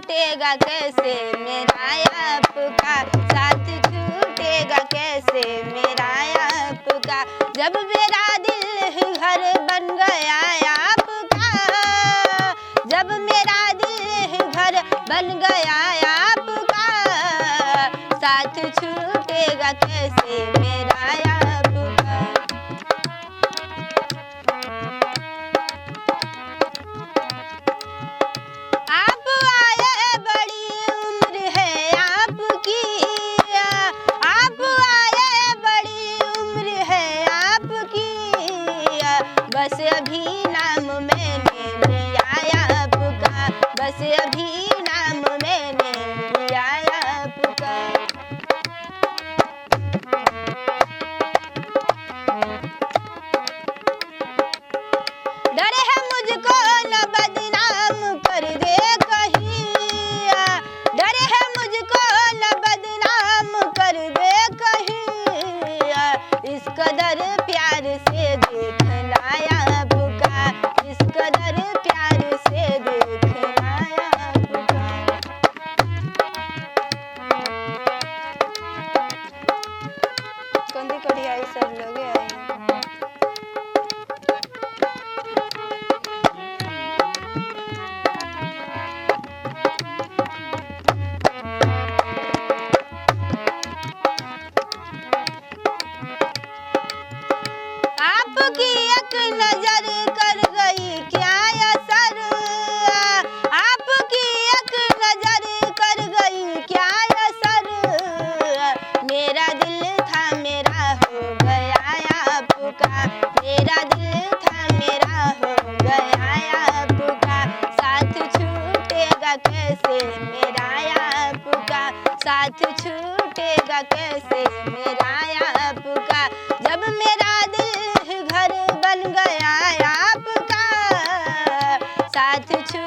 छूटेगा कैसे मेरा आपका, साथ छूटेगा कैसे मेरा आपका। जब मेरा दिल घर बन गया आपका, जब मेरा दिल घर बन गया आपका, साथ छूटेगा कैसे मेरा आपका। आप आए बड़ी उम्र है आपकी, आप आए बड़ी उम्र है आपकी, बस अभी नाम मैंने लिया आपका, बस अभी नाम मैंने लिया आपका। डर है मुझको न बदनाम कर दे कहीं, डर है मुझको न बदनाम कर दे कहीं, इस कदर प्यार से देखना आपका, इस कदर प्यार से देखना आपका। कंदी कड़ी आई सब लोग आई। आपकी एक नजर कर गई क्या असर, आपकी एक नजर कर गई क्या असर, मेरा दिल था मेरा हो गया आपका, मेरा दिल था मेरा हो गया आपका। साथ छूटेगा कैसे मेरा आपका, साथ छूटेगा कैसे मेरा आपका। जब मेरा दिल घर बन गया आपका, साथ छूटेगा